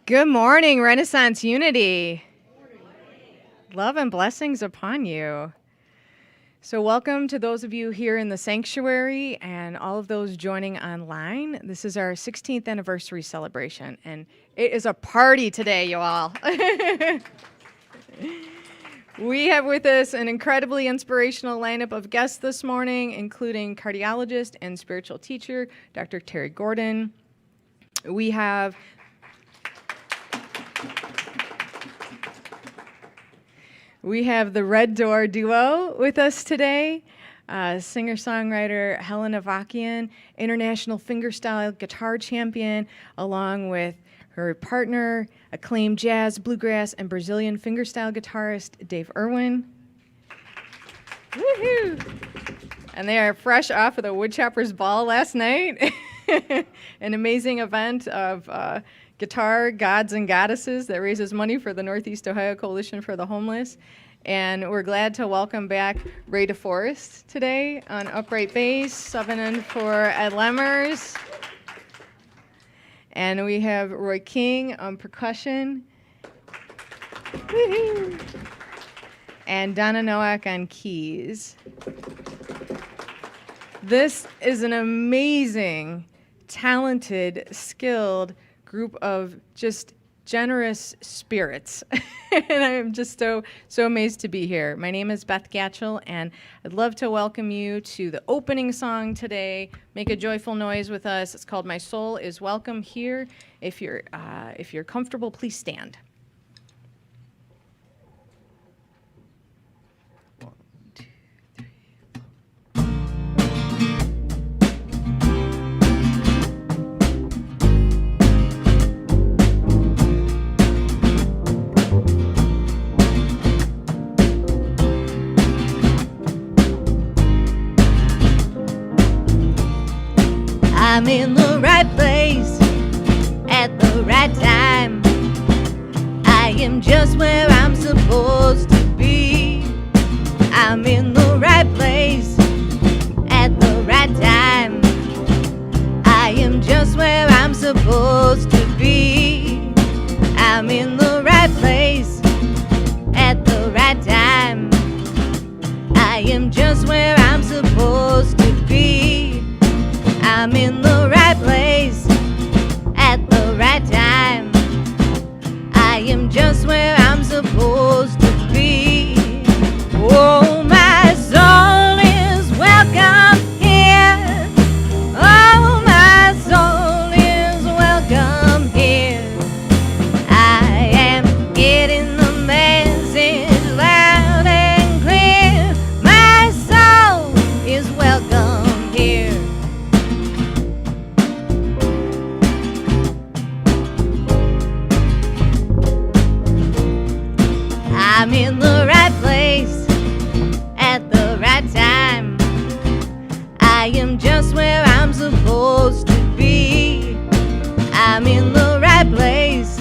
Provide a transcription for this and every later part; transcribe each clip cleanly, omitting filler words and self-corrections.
Good morning, Renaissance Unity. Love and blessings upon you. So welcome to those of you here in the sanctuary and all of those joining online. This is our 16th anniversary celebration, and it is a party today, you all. We have with us an incredibly inspirational lineup of guests this morning, including cardiologist and spiritual teacher, Dr. Terry Gordon. We have the Red Door Duo with us today. Singer-songwriter Helen Avakian, international fingerstyle guitar champion, along with her partner, acclaimed jazz, bluegrass, and Brazilian fingerstyle guitarist Dave Irwin. Woohoo! And they are fresh off of the Woodchoppers Ball last night. An amazing event of guitar gods and goddesses that raises money for the Northeast Ohio Coalition for the Homeless. And we're glad to welcome back Ray DeForest today on upright bass, subbing in for Ed Lemmers. And we have Roy King on percussion. Woo-hoo. And Donna Nowak on keys. This is an amazing, talented, skilled group of just generous spirits. And I am just so amazed to be here. My name is Beth Gatchell, and I'd love to welcome you to the opening song today. Make a joyful noise with us. It's called My Soul is Welcome Here. If you're comfortable, please stand. I'm in the right place at the right time. I am just where I'm supposed to be. I'm in the right place at the right time. I am just where I'm supposed to be. I'm in the right place at the right time. I am just where I'm supposed to be. I'm in the right place at the right time. I am just where I'm supposed to be. Oh, my soul is welcome here. Oh, my soul is welcome here. I am getting the message loud and clear. My soul is welcome here. I'm in the right place at the right time. I am just where I'm supposed to be. I'm in the right place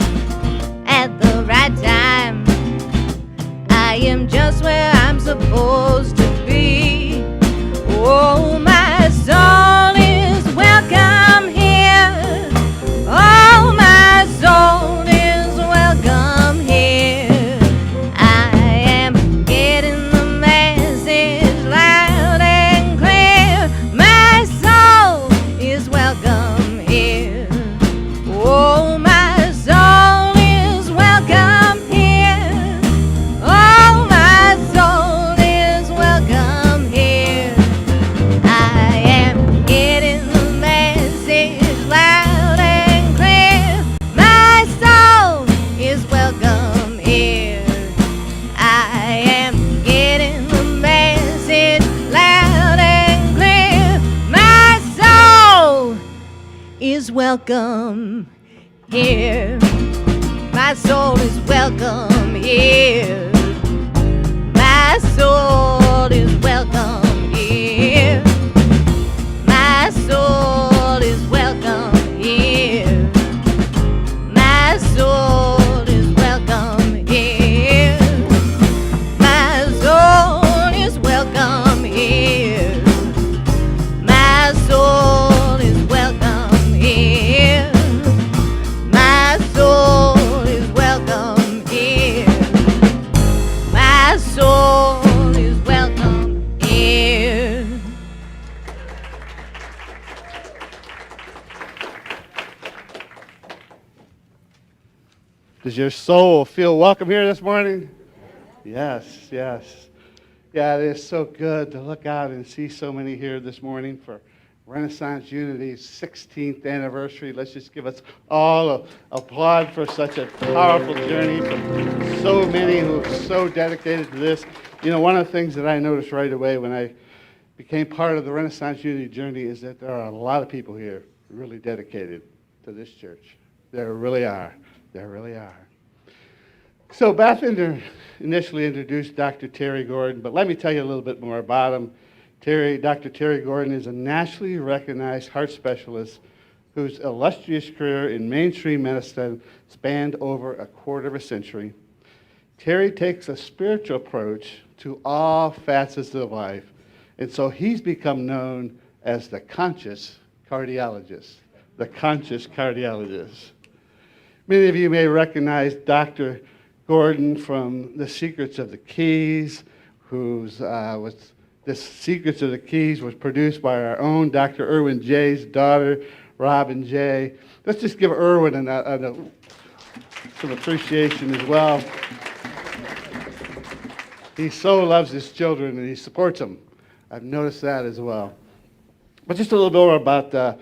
at the right time. I am just where I'm supposed to be. Oh, my soul is welcome here. Oh, my soul is welcome here. Welcome here. My soul is welcome here. My soul is welcome here. My soul is welcome here. My soul is welcome here. My soul is welcome here. My soul is welcome here. My soul Does your soul feel welcome here this morning? Yes, yes. Yeah, it is so good to look out and see so many here this morning for Renaissance Unity's 16th anniversary. Let's just give us all a applaud for such a powerful journey from so many who are so dedicated to this. You know, one of the things that I noticed right away when I became part of the Renaissance Unity journey is that there are a lot of people here really dedicated to this church. There really are. There really are. So Beth initially introduced Dr. Terry Gordon, but let me tell you a little bit more about him. Dr. Terry Gordon is a nationally recognized heart specialist whose illustrious career in mainstream medicine spanned over a quarter of a century. Terry takes a spiritual approach to all facets of life, and so he's become known as the conscious cardiologist. The conscious cardiologist. Many of you may recognize Dr. Gordon from The Secrets of the Keys, The Secrets of the Keys was produced by our own Dr. Irwin Jay's daughter, Robin Jay. Let's just give Irwin some appreciation as well. He so loves his children and he supports them. I've noticed that as well. But just a little bit more about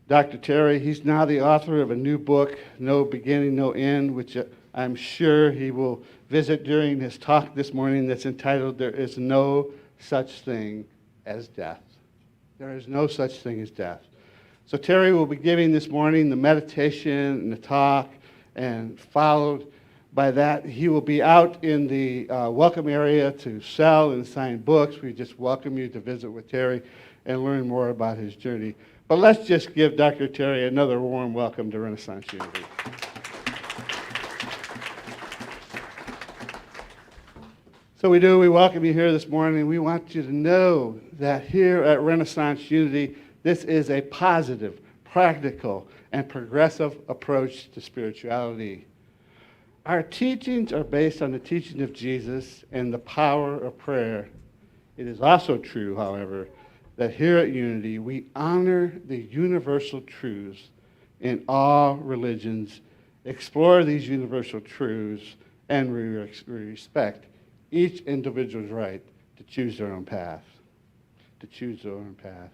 Dr. Terry. He's now the author of a new book, No Beginning, No End, which I'm sure he will visit during his talk this morning that's entitled, There is No Such Thing as Death. There is no such thing as death. So Terry will be giving this morning the meditation and the talk, and followed by that, he will be out in the welcome area to sell and sign books. We just welcome you to visit with Terry and learn more about his journey. But let's just give Dr. Terry another warm welcome to Renaissance Unity. So we welcome you here this morning. We want you to know that here at Renaissance Unity, this is a positive, practical, and progressive approach to spirituality. Our teachings are based on the teaching of Jesus and the power of prayer. It is also true, however, that here at Unity, we honor the universal truths in all religions, explore these universal truths, and we respect each individual's right to choose their own path. To choose their own path.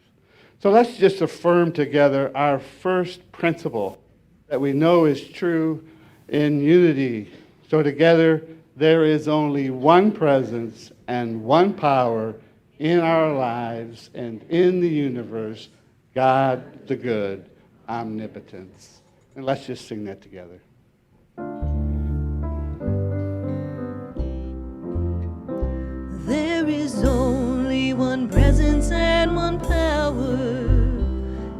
So let's just affirm together our first principle that we know is true in unity. So together, there is only one presence and one power in our lives and in the universe, God the good, omnipotence. And let's just sing that together. There is only one presence and one power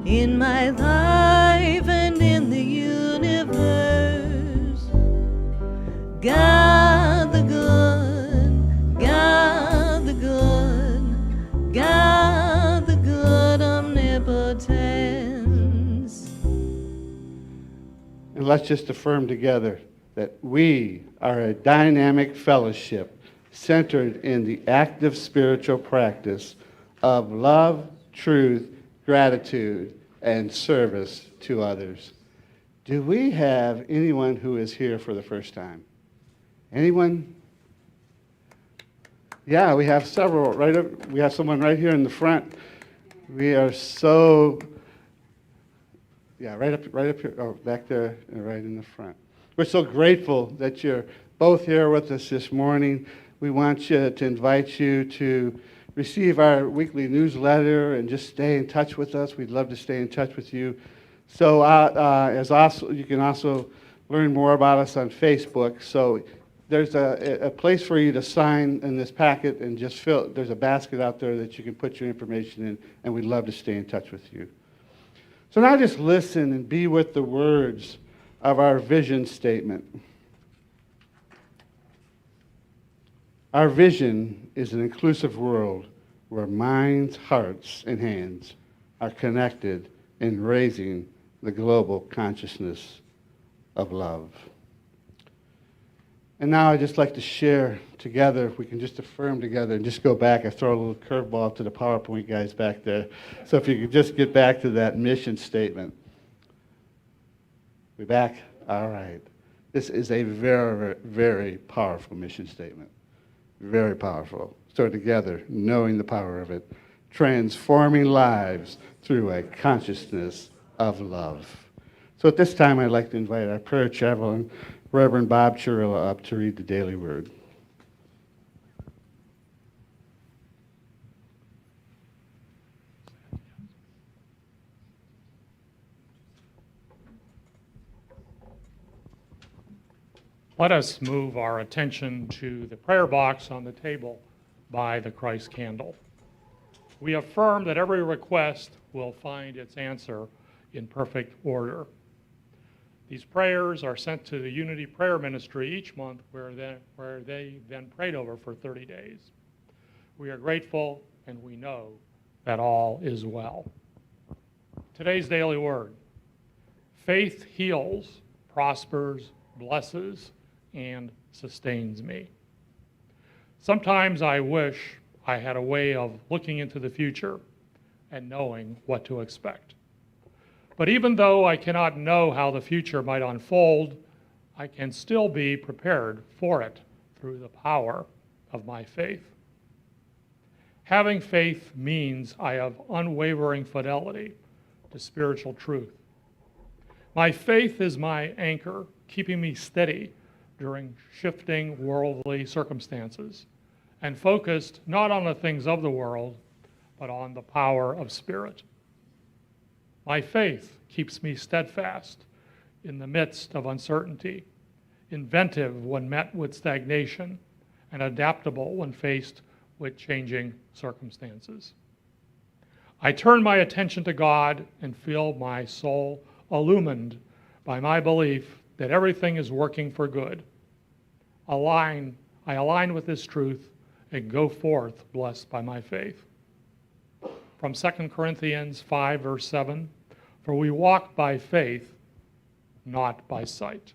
in my life and in the universe. God the good, God the good, God the good, omnipotence. And let's just affirm together that we are a dynamic fellowship centered in the active spiritual practice of love, truth, gratitude, and service to others. Do we have anyone who is here for the first time? Anyone? Yeah, we have several. We have someone right here in the front. We are so, right up here, back there, and right in the front. We're so grateful that you're both here with us this morning. We want to invite you to receive our weekly newsletter and just stay in touch with us. We'd love to stay in touch with you. So you can also learn more about us on Facebook. So there's a place for you to sign in this packet and just there's a basket out there that you can put your information in, and we'd love to stay in touch with you. So now just listen and be with the words of our vision statement. Our vision is an inclusive world where minds, hearts, and hands are connected in raising the global consciousness of love. And now I'd just like to share together, if we can just affirm together and just go back. I throw a little curveball to the PowerPoint guys back there. So if you could just get back to that mission statement. We back? All right. This is a very, very powerful mission statement. Very powerful. So together, knowing the power of it, transforming lives through a consciousness of love. So at this time, I'd like to invite our prayer chaplain, Reverend Bob Chirilla, up to read the daily word. Let us move our attention to the prayer box on the table by the Christ candle. We affirm that every request will find its answer in perfect order. These prayers are sent to the Unity Prayer Ministry each month where they then prayed over for 30 days. We are grateful and we know that all is well. Today's daily word: faith heals, prospers, blesses, and sustains me. Sometimes I wish I had a way of looking into the future and knowing what to expect. But even though I cannot know how the future might unfold, I can still be prepared for it through the power of my faith. Having faith means I have unwavering fidelity to spiritual truth. My faith is my anchor, keeping me steady during shifting worldly circumstances, and focused not on the things of the world, but on the power of spirit. My faith keeps me steadfast in the midst of uncertainty, inventive when met with stagnation, and adaptable when faced with changing circumstances. I turn my attention to God and feel my soul illumined by my belief that everything is working for good. I align with this truth and go forth blessed by my faith. From 2 Corinthians 5, verse 7, for we walk by faith, not by sight.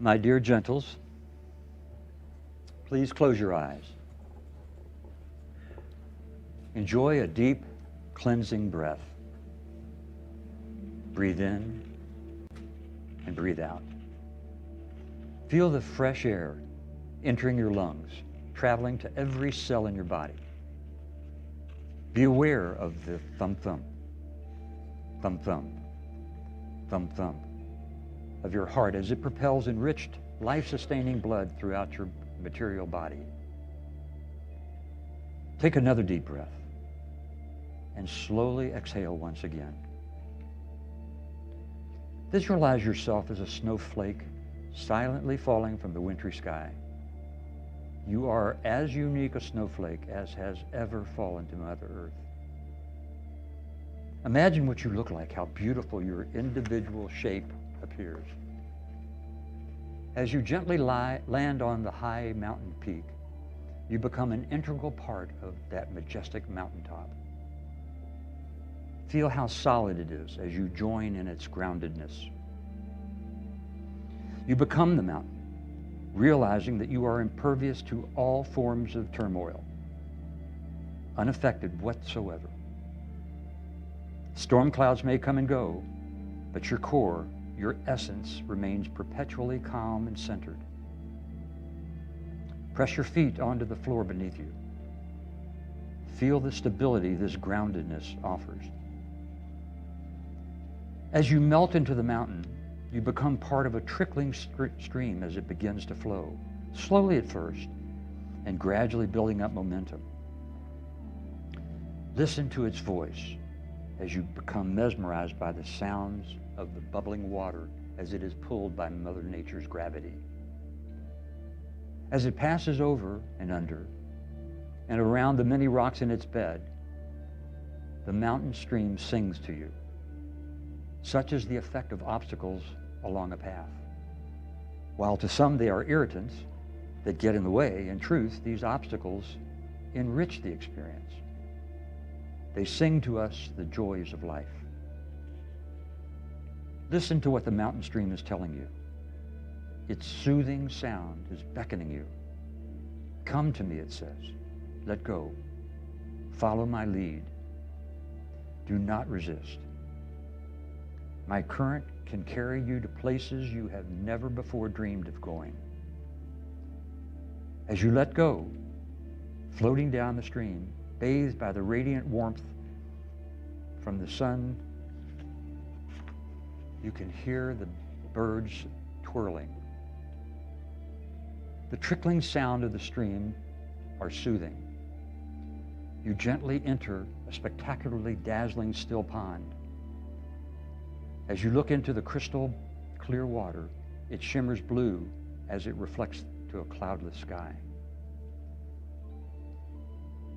My dear gentles, please close your eyes. Enjoy a deep, cleansing breath. Breathe in and breathe out. Feel the fresh air entering your lungs, traveling to every cell in your body. Be aware of the thump-thump, thump-thump, thump-thump of your heart as it propels enriched, life-sustaining blood throughout your material body. Take another deep breath and slowly exhale once again. Visualize yourself as a snowflake silently falling from the wintry sky. You are as unique a snowflake as has ever fallen to Mother Earth. Imagine what you look like, how beautiful your individual shape appears. As you gently land on the high mountain peak, you become an integral part of that majestic mountaintop. Feel how solid it is as you join in its groundedness. You become the mountain, realizing that you are impervious to all forms of turmoil, unaffected whatsoever. Storm clouds may come and go, but your core, your essence, remains perpetually calm and centered. Press your feet onto the floor beneath you. Feel the stability this groundedness offers. As you melt into the mountain, you become part of a trickling stream as it begins to flow, slowly at first, and gradually building up momentum. Listen to its voice as you become mesmerized by the sounds of the bubbling water as it is pulled by Mother Nature's gravity. As it passes over and under and around the many rocks in its bed, the mountain stream sings to you. Such is the effect of obstacles along a path. While to some they are irritants that get in the way, in truth, these obstacles enrich the experience. They sing to us the joys of life. Listen to what the mountain stream is telling you. Its soothing sound is beckoning you. Come to me, it says. Let go. Follow my lead. Do not resist. My current can carry you to places you have never before dreamed of going. As you let go, floating down the stream, bathed by the radiant warmth from the sun, you can hear the birds twirling. The trickling sound of the stream are soothing. You gently enter a spectacularly dazzling still pond. As you look into the crystal clear water, it shimmers blue as it reflects to a cloudless sky.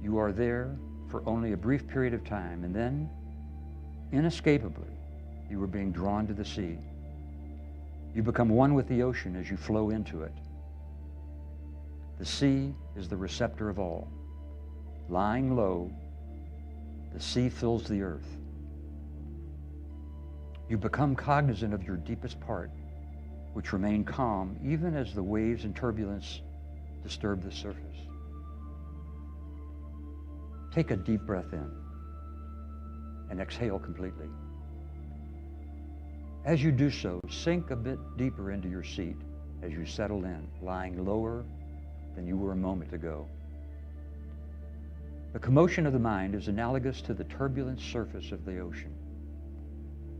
You are there for only a brief period of time, and then, inescapably, you are being drawn to the sea. You become one with the ocean as you flow into it. The sea is the receptor of all. Lying low, the sea fills the earth. You become cognizant of your deepest part, which remain calm even as the waves and turbulence disturb the surface. Take a deep breath in and exhale completely. As you do so, sink a bit deeper into your seat as you settle in, lying lower than you were a moment ago. The commotion of the mind is analogous to the turbulent surface of the ocean.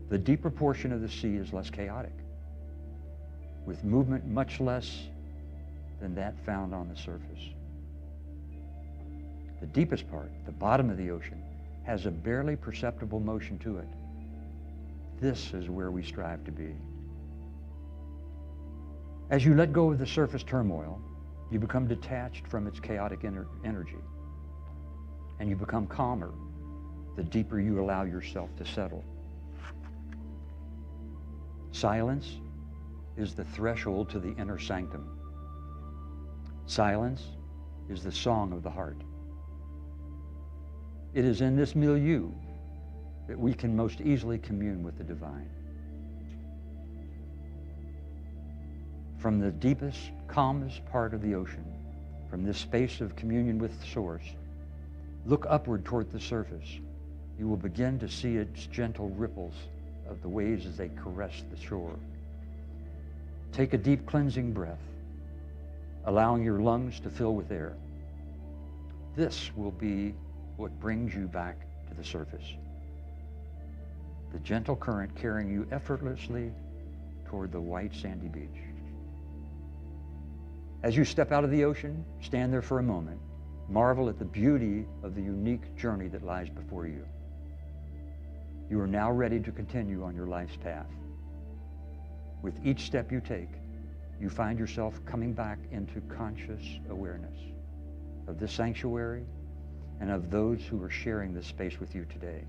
The deeper portion of the sea is less chaotic, with movement much less than that found on the surface. The deepest part, the bottom of the ocean, has a barely perceptible motion to it. This is where we strive to be. As you let go of the surface turmoil, you become detached from its chaotic energy, and you become calmer the deeper you allow yourself to settle. Silence is the threshold to the inner sanctum. Silence is the song of the heart. It is in this milieu that we can most easily commune with the divine. from the deepest, calmest part of the ocean, from this space of communion with Source, look upward toward the surface. You will begin to see its gentle ripples of the waves as they caress the shore. Take a deep cleansing breath, allowing your lungs to fill with air. This will be what brings you back to the surface. The gentle current carrying you effortlessly toward the white sandy beach. As you step out of the ocean, stand there for a moment, marvel at the beauty of the unique journey that lies before you. You are now ready to continue on your life's path. With each step you take, you find yourself coming back into conscious awareness of this sanctuary and of those who are sharing this space with you today.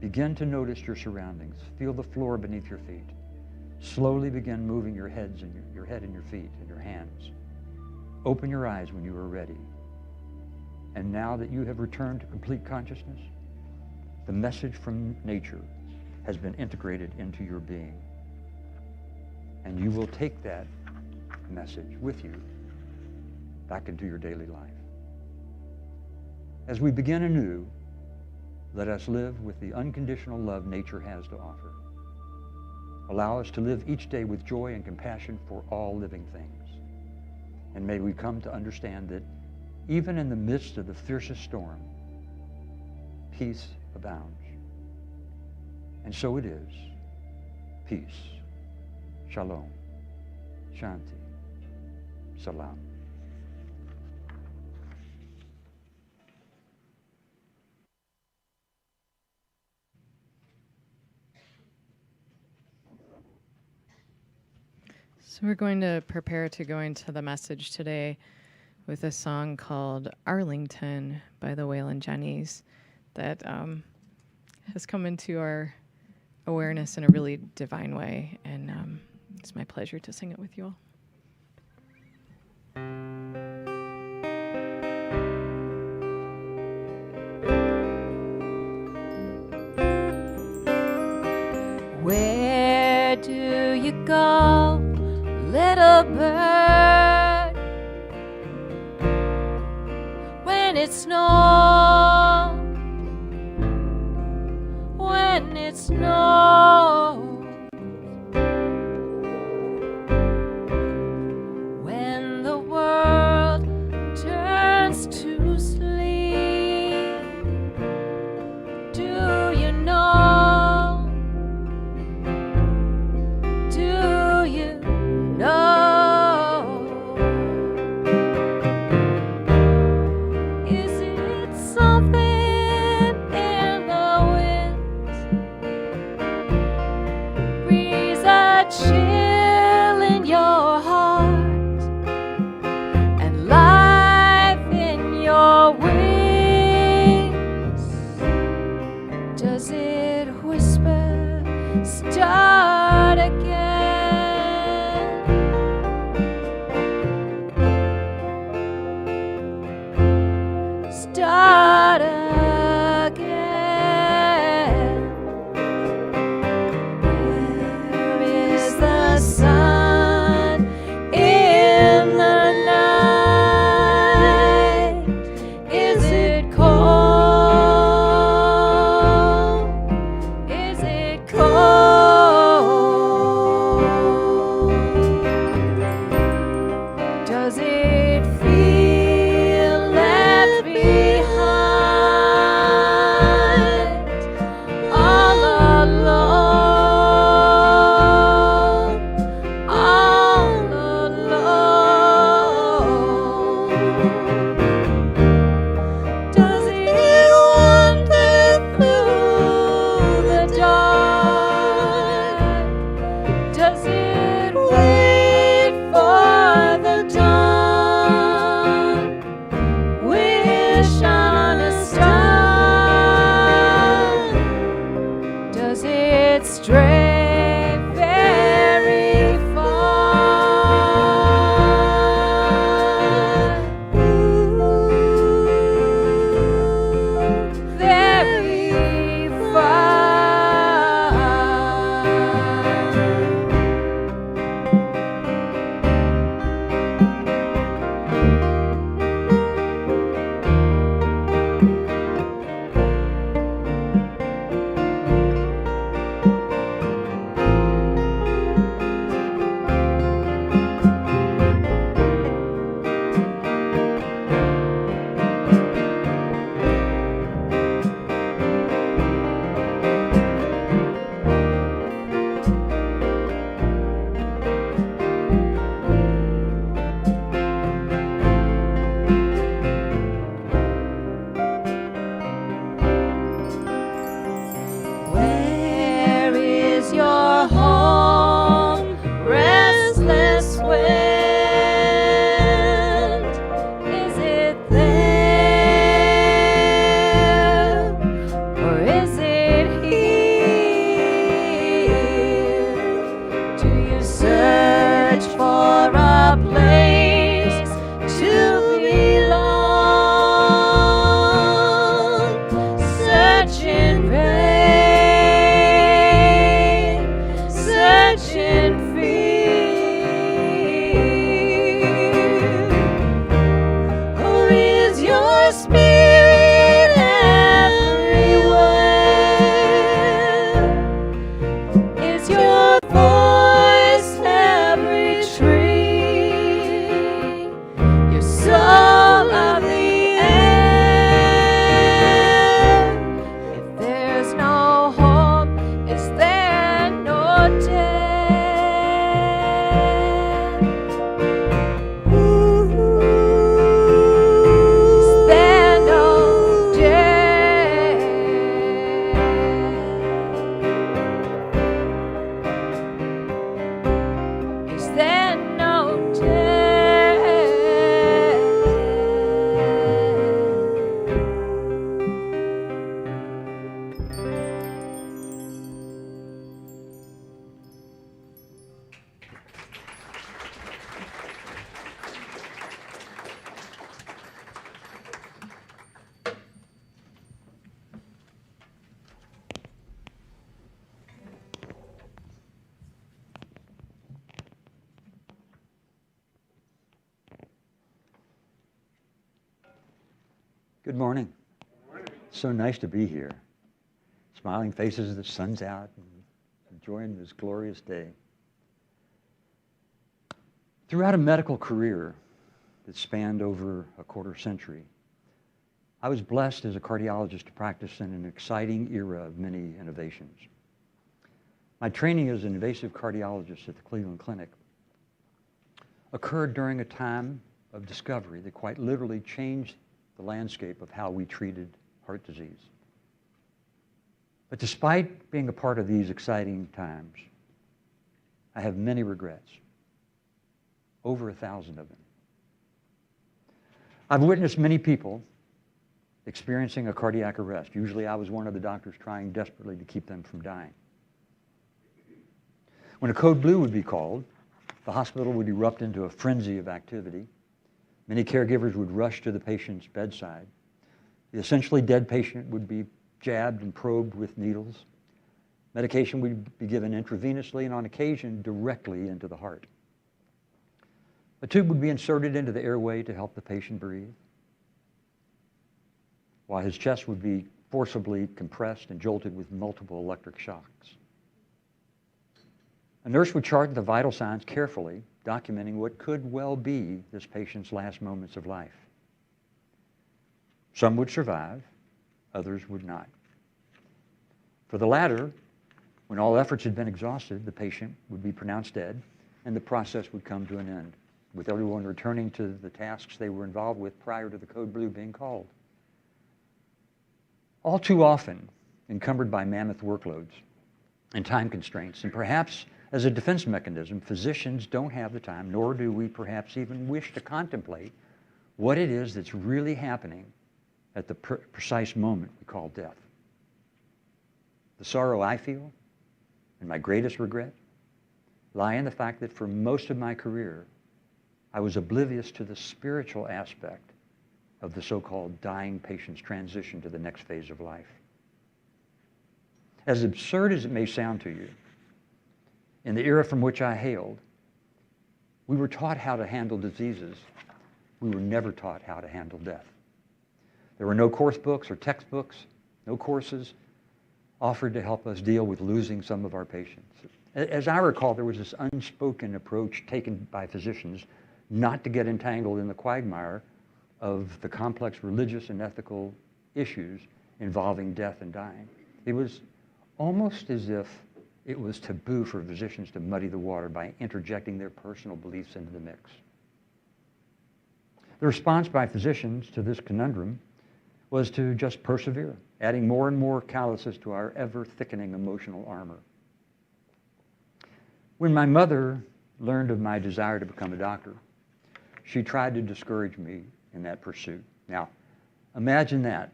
Begin to notice your surroundings. Feel the floor beneath your feet. Slowly begin moving your head and your feet and your hands. Open your eyes when you are ready. And now that you have returned to complete consciousness, the message from nature has been integrated into your being. And you will take that message with you back into your daily life. As we begin anew, let us live with the unconditional love nature has to offer. Allow us to live each day with joy and compassion for all living things. And may we come to understand that even in the midst of the fiercest storm, peace abounds. And so it is. Peace. Shalom. Shanti. Salam. So we're going to prepare to go into the message today with a song called Arlington by the Waylon Jennings that has come into our awareness in a really divine way. And it's my pleasure to sing it with you all. Where do you go, little bird, when it snows? When it snows, when the world turns to sleep, do you know? Do you know? Is it something in the wind? Breeze a chill in your heart, and life in your wings. Does it whisper, start again? Start again. Where is the sun in the night? Is it cold? Is it cold? searching vain, searching fear. Or is your spirit everywhere? Is your voice every tree? Your soul of the air? If there's no hope, is there no death? Ooh, is there no death? Is there no death? Good morning. So nice to be here. Smiling faces, the sun's out, and enjoying this glorious day. Throughout a medical career that spanned over a quarter century, I was blessed as a cardiologist to practice in an exciting era of many innovations. My training as an invasive cardiologist at the Cleveland Clinic occurred during a time of discovery that quite literally changed the landscape of how we treated heart disease. But despite being a part of these exciting times, I have many regrets, over 1,000 of them. I've witnessed many people experiencing a cardiac arrest. Usually I was one of the doctors trying desperately to keep them from dying. When a code blue would be called, the hospital would erupt into a frenzy of activity. Many caregivers would rush to the patient's bedside. The essentially dead patient would be jabbed and probed with needles. Medication would be given intravenously and on occasion directly into the heart. A tube would be inserted into the airway to help the patient breathe, while his chest would be forcibly compressed and jolted with multiple electric shocks. A nurse would chart the vital signs carefully, documenting what could well be this patient's last moments of life. Some would survive, others would not. For the latter, when all efforts had been exhausted, the patient would be pronounced dead, and the process would come to an end, with everyone returning to the tasks they were involved with prior to the code blue being called. All too often, encumbered by mammoth workloads and time constraints, and perhaps as a defense mechanism, physicians don't have the time, nor do we perhaps even wish to contemplate what it is that's really happening at the precise moment we call death. The sorrow I feel, and my greatest regret, lie in the fact that for most of my career, I was oblivious to the spiritual aspect of the so-called dying patient's transition to the next phase of life. As absurd as it may sound to you, in the era from which I hailed, we were taught how to handle diseases. We were never taught how to handle death. There were no course books or textbooks, no courses offered to help us deal with losing some of our patients. As I recall, there was this unspoken approach taken by physicians not to get entangled in the quagmire of the complex religious and ethical issues involving death and dying. It was almost as if it was taboo for physicians to muddy the water by interjecting their personal beliefs into the mix. The response by physicians to this conundrum was to just persevere, adding more and more calluses to our ever-thickening emotional armor. When my mother learned of my desire to become a doctor, she tried to discourage me in that pursuit. Now, imagine that,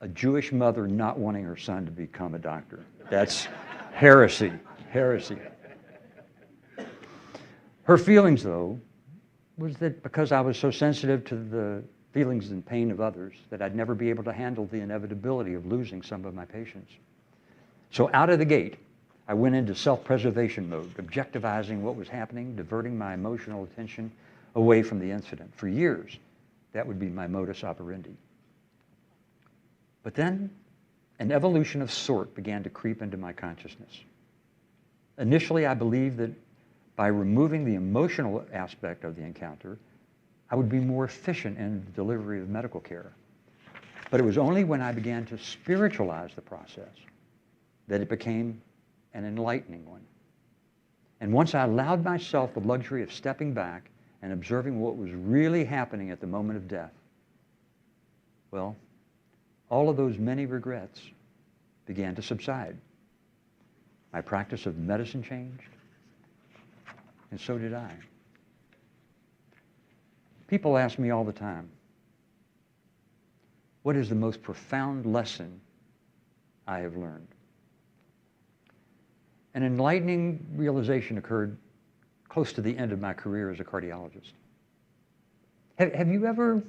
a Jewish mother not wanting her son to become a doctor. That's heresy, heresy. Her feelings, though, was that because I was so sensitive to the feelings and pain of others, that I'd never be able to handle the inevitability of losing some of my patients. So out of the gate, I went into self-preservation mode, objectivizing what was happening, diverting my emotional attention away from the incident. For years, that would be my modus operandi. But then, an evolution of sort began to creep into my consciousness. Initially, I believed that by removing the emotional aspect of the encounter, I would be more efficient in the delivery of medical care. But it was only when I began to spiritualize the process that it became an enlightening one. And once I allowed myself the luxury of stepping back and observing what was really happening at the moment of death, well, all of those many regrets began to subside. My practice of medicine changed, and so did I. People ask me all the time, what is the most profound lesson I have learned? An enlightening realization occurred close to the end of my career as a cardiologist. Have you ever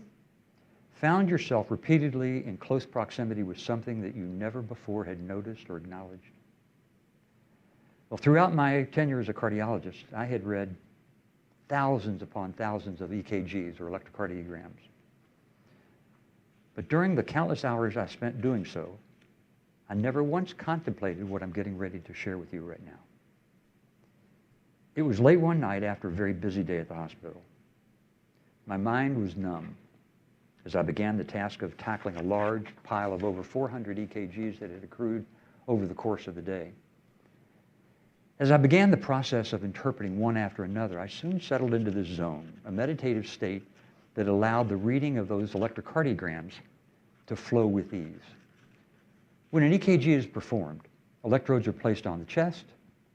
found yourself repeatedly in close proximity with something that you never before had noticed or acknowledged? Well, throughout my tenure as a cardiologist, I had read thousands upon thousands of EKGs or electrocardiograms. But during the countless hours I spent doing so, I never once contemplated what I'm getting ready to share with you right now. It was late one night after a very busy day at the hospital. My mind was numb as I began the task of tackling a large pile of over 400 EKGs that had accrued over the course of the day. As I began the process of interpreting one after another, I soon settled into this zone, a meditative state that allowed the reading of those electrocardiograms to flow with ease. When an EKG is performed, electrodes are placed on the chest,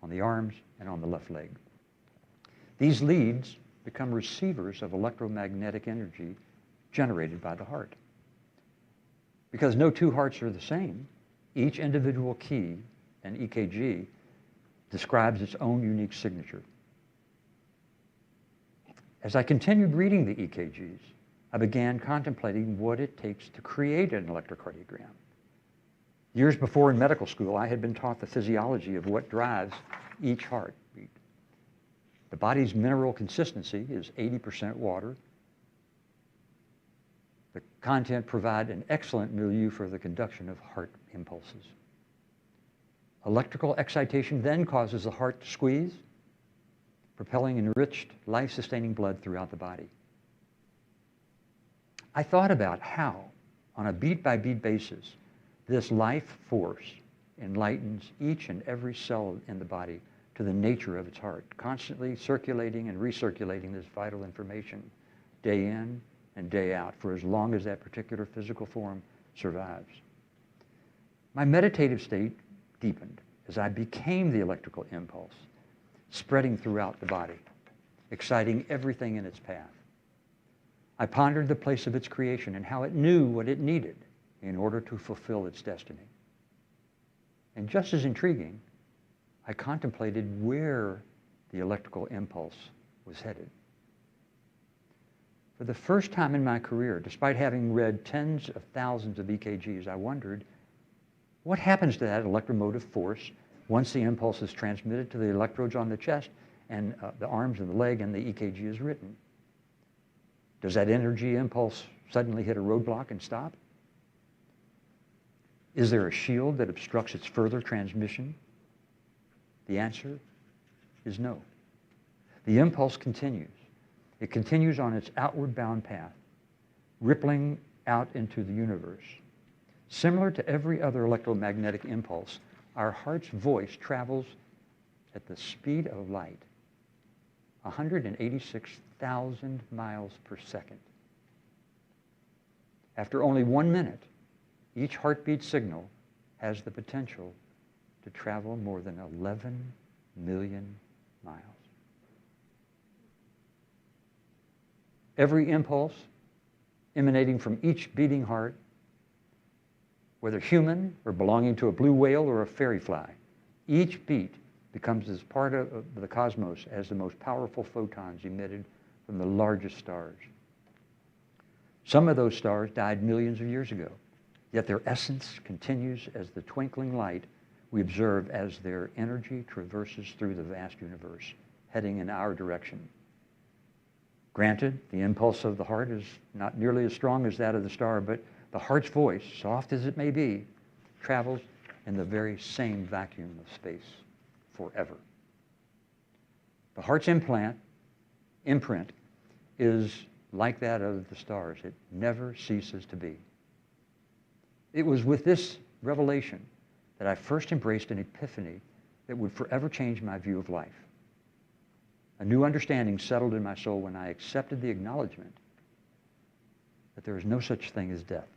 on the arms, and on the left leg. These leads become receivers of electromagnetic energy generated by the heart. Because no two hearts are the same, each individual key, an EKG, describes its own unique signature. As I continued reading the EKGs, I began contemplating what it takes to create an electrocardiogram. Years before in medical school, I had been taught the physiology of what drives each heartbeat. The body's mineral consistency is 80% water. The content provide an excellent milieu for the conduction of heart impulses. Electrical excitation then causes the heart to squeeze, propelling enriched, life-sustaining blood throughout the body. I thought about how, on a beat-by-beat basis, this life force enlightens each and every cell in the body to the nature of its heart, constantly circulating and recirculating this vital information day in and day out for as long as that particular physical form survives. My meditative state deepened as I became the electrical impulse, spreading throughout the body, exciting everything in its path. I pondered the place of its creation and how it knew what it needed in order to fulfill its destiny. And just as intriguing, I contemplated where the electrical impulse was headed. For the first time in my career, despite having read tens of thousands of EKGs, I wondered, what happens to that electromotive force once the impulse is transmitted to the electrodes on the chest and the arms and the leg and the EKG is written? Does that energy impulse suddenly hit a roadblock and stop? Is there a shield that obstructs its further transmission? The answer is no. The impulse continues. It continues on its outward bound path, rippling out into the universe. Similar to every other electromagnetic impulse, our heart's voice travels at the speed of light, 186,000 miles per second. After only 1 minute, each heartbeat signal has the potential to travel more than 11 million miles. Every impulse emanating from each beating heart, whether human or belonging to a blue whale or a fairy fly, each beat becomes as part of the cosmos as the most powerful photons emitted from the largest stars. Some of those stars died millions of years ago, yet their essence continues as the twinkling light we observe as their energy traverses through the vast universe, heading in our direction. Granted, the impulse of the heart is not nearly as strong as that of the star, but the heart's voice, soft as it may be, travels in the very same vacuum of space forever. The heart's imprint is like that of the stars. It never ceases to be. It was with this revelation that I first embraced an epiphany that would forever change my view of life. A new understanding settled in my soul when I accepted the acknowledgement that there is no such thing as death.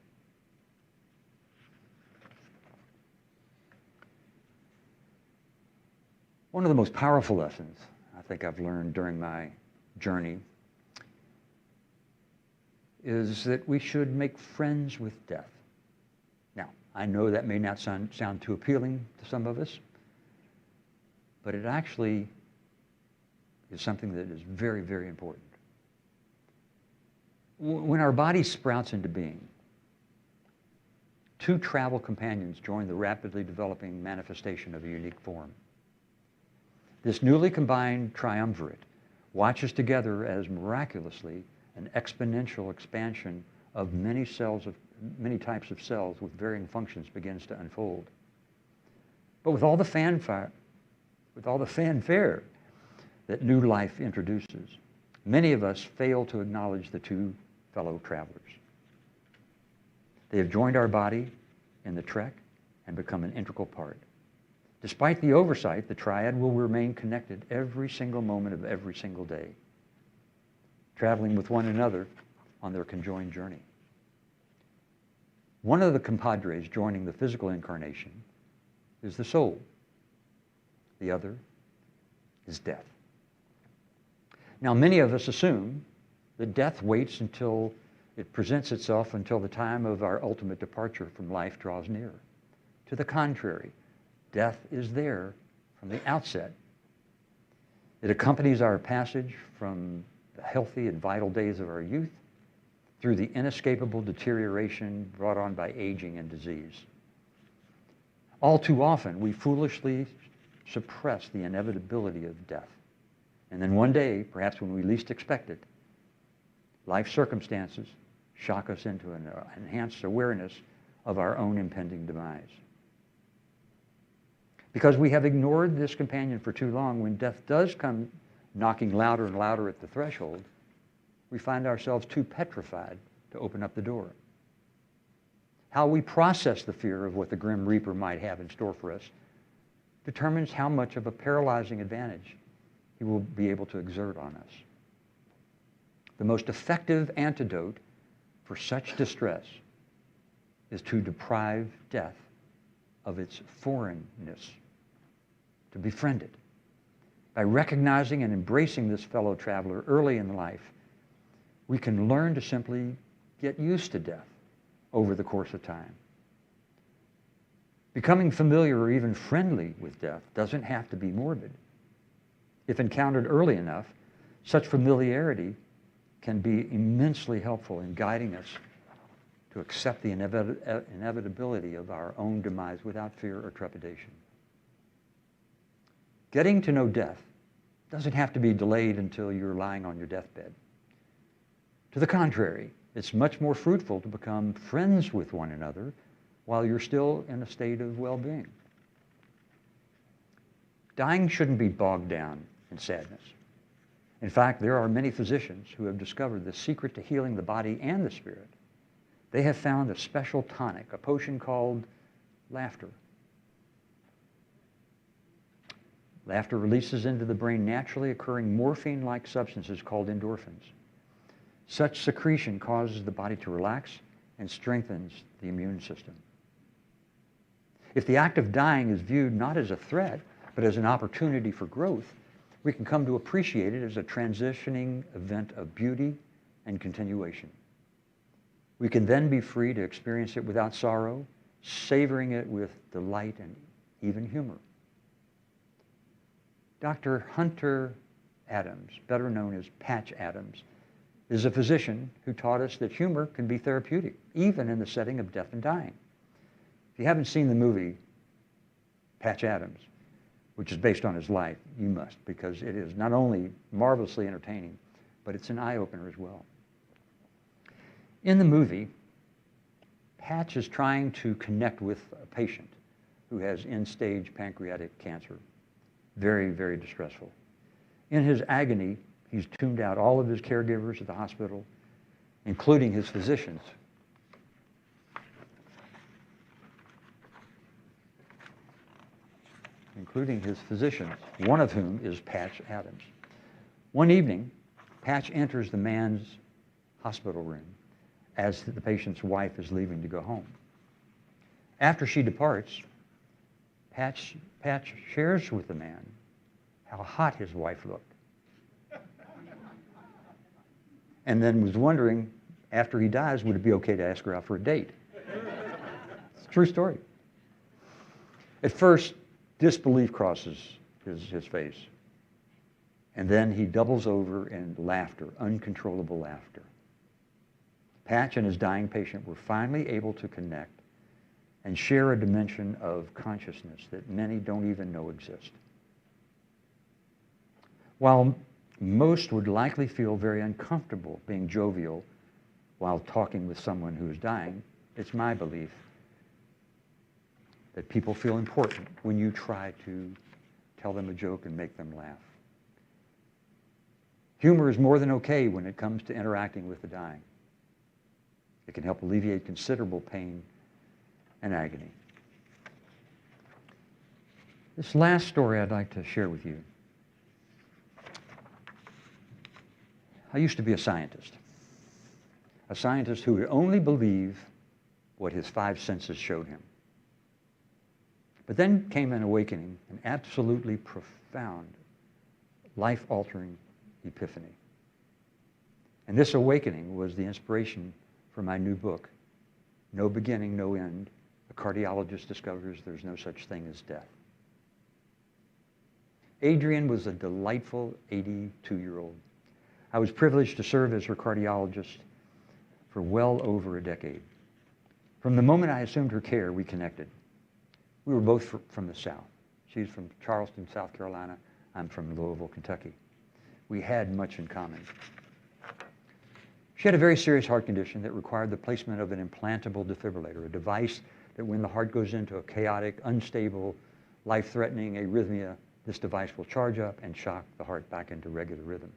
One of the most powerful lessons I think I've learned during my journey is that we should make friends with death. Now, I know that may not sound too appealing to some of us, but it actually is something that is very, very important. When our body sprouts into being, two travel companions join the rapidly developing manifestation of a unique form. This newly combined triumvirate watches together as miraculously an exponential expansion of many types of cells with varying functions begins to unfold. But with all the fanfare that new life introduces, many of us fail to acknowledge the two fellow travelers. They have joined our body in the trek and become an integral part. Despite the oversight, the triad will remain connected every single moment of every single day, traveling with one another on their conjoined journey. One of the compadres joining the physical incarnation is the soul. The other is death. Now, many of us assume that death waits until it presents itself until the time of our ultimate departure from life draws near. To the contrary, death is there from the outset. It accompanies our passage from the healthy and vital days of our youth through the inescapable deterioration brought on by aging and disease. All too often, we foolishly suppress the inevitability of death. And then one day, perhaps when we least expect it, life circumstances shock us into an enhanced awareness of our own impending demise. Because we have ignored this companion for too long, when death does come knocking louder and louder at the threshold, we find ourselves too petrified to open up the door. How we process the fear of what the Grim Reaper might have in store for us determines how much of a paralyzing advantage he will be able to exert on us. The most effective antidote for such distress is to deprive death of its foreignness, to befriend it. By recognizing and embracing this fellow traveler early in life, we can learn to simply get used to death over the course of time. Becoming familiar or even friendly with death doesn't have to be morbid. If encountered early enough, such familiarity can be immensely helpful in guiding us to accept the inevitability of our own demise without fear or trepidation. Getting to know death doesn't have to be delayed until you're lying on your deathbed. To the contrary, it's much more fruitful to become friends with one another while you're still in a state of well-being. Dying shouldn't be bogged down in sadness. In fact, there are many physicians who have discovered the secret to healing the body and the spirit. They have found a special tonic, a potion called laughter. Laughter releases into the brain naturally occurring morphine-like substances called endorphins. Such secretion causes the body to relax and strengthens the immune system. If the act of dying is viewed not as a threat, but as an opportunity for growth, we can come to appreciate it as a transitioning event of beauty and continuation. We can then be free to experience it without sorrow, savoring it with delight and even humor. Dr. Hunter Adams, better known as Patch Adams, is a physician who taught us that humor can be therapeutic, even in the setting of death and dying. If you haven't seen the movie Patch Adams, which is based on his life, you must, because it is not only marvelously entertaining, but it's an eye-opener as well. In the movie, Patch is trying to connect with a patient who has end-stage pancreatic cancer. Very, very distressful. In his agony, he's tuned out all of his caregivers at the hospital, including his physicians. One of whom is Patch Adams. One evening, Patch enters the man's hospital room as the patient's wife is leaving to go home. After she departs, Patch shares with the man how hot his wife looked. And then was wondering, after he dies, would it be okay to ask her out for a date? It's a true story. At first, disbelief crosses his face. And then he doubles over in laughter, uncontrollable laughter. Patch and his dying patient were finally able to connect and share a dimension of consciousness that many don't even know exists. While most would likely feel very uncomfortable being jovial while talking with someone who is dying, it's my belief that people feel important when you try to tell them a joke and make them laugh. Humor is more than okay when it comes to interacting with the dying. It can help alleviate considerable pain and agony. This last story I'd like to share with you. I used to be a scientist who would only believe what his five senses showed him. But then came an awakening, an absolutely profound, life-altering epiphany. And this awakening was the inspiration for my new book, No Beginning, No End. A cardiologist discovers there's no such thing as death. Adrienne was a delightful 82-year-old. I was privileged to serve as her cardiologist for well over a decade. From the moment I assumed her care, we connected. We were both from the South. She's from Charleston, South Carolina. I'm from Louisville, Kentucky. We had much in common. She had a very serious heart condition that required the placement of an implantable defibrillator, a device that when the heart goes into a chaotic, unstable, life-threatening arrhythmia, this device will charge up and shock the heart back into regular rhythm.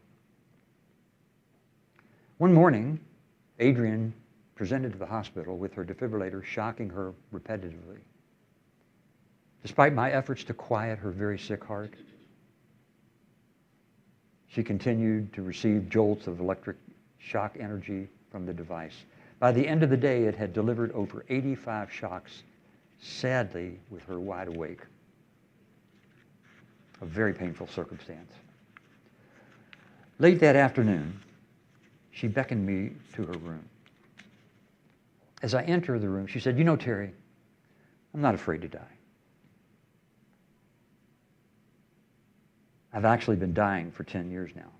One morning, Adrienne presented to the hospital with her defibrillator shocking her repetitively. Despite my efforts to quiet her very sick heart, she continued to receive jolts of electric shock energy from the device. By the end of the day, it had delivered over 85 shocks, sadly, with her wide awake. A very painful circumstance. Late that afternoon, she beckoned me to her room. As I entered the room, she said, "You know, Terry, I'm not afraid to die. I've actually been dying for 10 years now."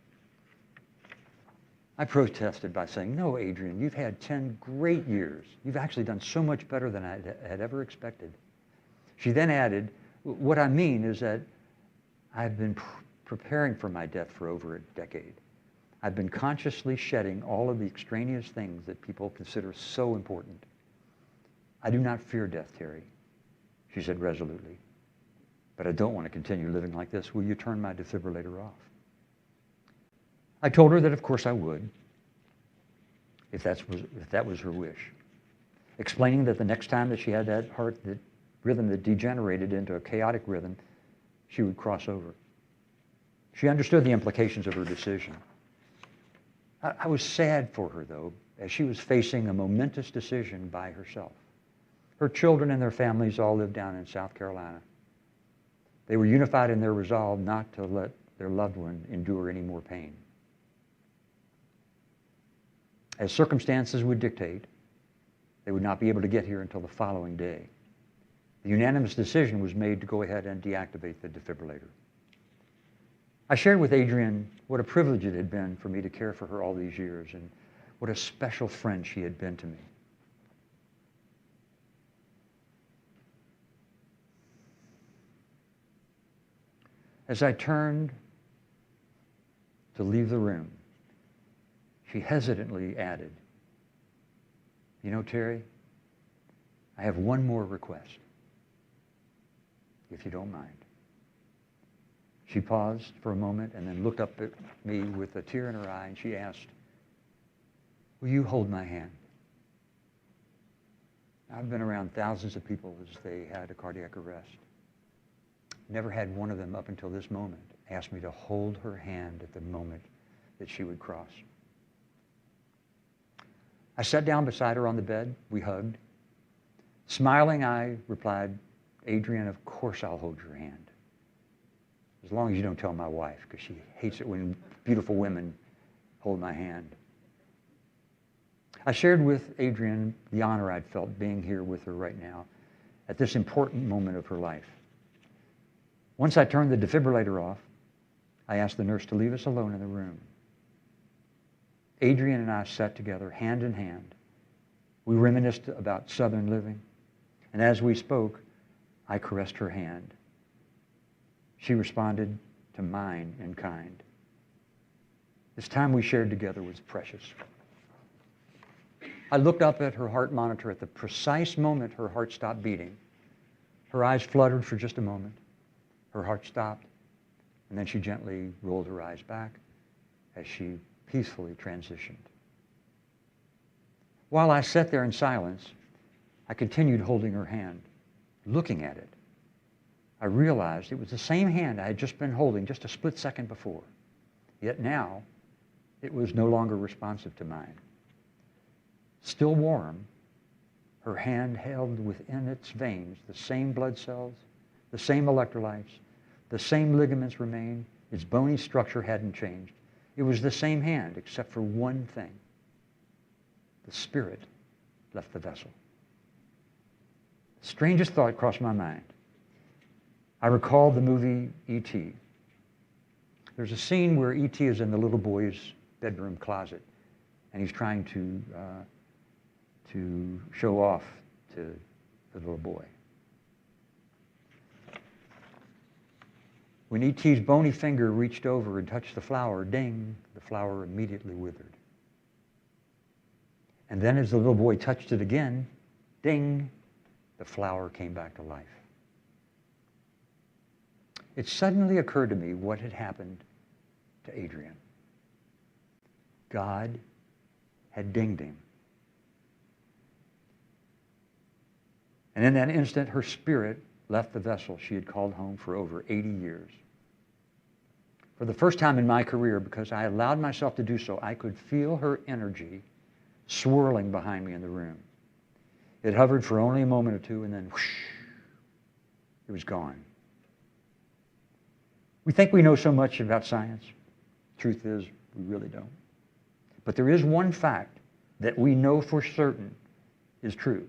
I protested by saying, "No, Adrienne, you've had 10 great years. You've actually done so much better than I had ever expected." She then added, "What I mean is that I've been preparing for my death for over a decade. I've been consciously shedding all of the extraneous things that people consider so important. I do not fear death, Terry," she said resolutely. "But I don't want to continue living like this. Will you turn my defibrillator off?" I told her that of course I would, if that was her wish, explaining that the next time that she had that heart that rhythm that degenerated into a chaotic rhythm, she would cross over. She understood the implications of her decision. I was sad for her, though, as she was facing a momentous decision by herself. Her children and their families all lived down in South Carolina. They were unified in their resolve not to let their loved one endure any more pain. As circumstances would dictate, they would not be able to get here until the following day. The unanimous decision was made to go ahead and deactivate the defibrillator. I shared with Adrienne what a privilege it had been for me to care for her all these years and what a special friend she had been to me. As I turned to leave the room, she hesitantly added, "You know, Terry, I have one more request, if you don't mind." She paused for a moment and then looked up at me with a tear in her eye and she asked, "Will you hold my hand?" I've been around thousands of people as they had a cardiac arrest. Never had one of them up until this moment ask me to hold her hand at the moment that she would cross. I sat down beside her on the bed. We hugged. Smiling, I replied, "Adrienne, of course I'll hold your hand. As long as you don't tell my wife, because she hates it when beautiful women hold my hand." I shared with Adrienne the honor I'd felt being here with her right now at this important moment of her life. Once I turned the defibrillator off, I asked the nurse to leave us alone in the room. Adrienne and I sat together, hand in hand. We reminisced about Southern living, and as we spoke, I caressed her hand. She responded to mine in kind. This time we shared together was precious. I looked up at her heart monitor at the precise moment her heart stopped beating. Her eyes fluttered for just a moment. Her heart stopped, and then she gently rolled her eyes back as she peacefully transitioned. While I sat there in silence, I continued holding her hand, looking at it. I realized it was the same hand I had just been holding just a split second before. Yet now, it was no longer responsive to mine. Still warm, her hand held within its veins the same blood cells, the same electrolytes, the same ligaments remained. Its bony structure hadn't changed. It was the same hand, except for one thing. The spirit left the vessel. The strangest thought crossed my mind. I recalled the movie E.T. There's a scene where E.T. is in the little boy's bedroom closet, and he's trying to show off to the little boy. When E.T.'s bony finger reached over and touched the flower, ding, the flower immediately withered. And then as the little boy touched it again, ding, the flower came back to life. It suddenly occurred to me what had happened to Adrienne. God had dinged him. And in that instant, her spirit left the vessel she had called home for over 80 years. For the first time in my career, because I allowed myself to do so, I could feel her energy swirling behind me in the room. It hovered for only a moment or two, and then whoosh, it was gone. We think we know so much about science. Truth is, we really don't. But there is one fact that we know for certain is true,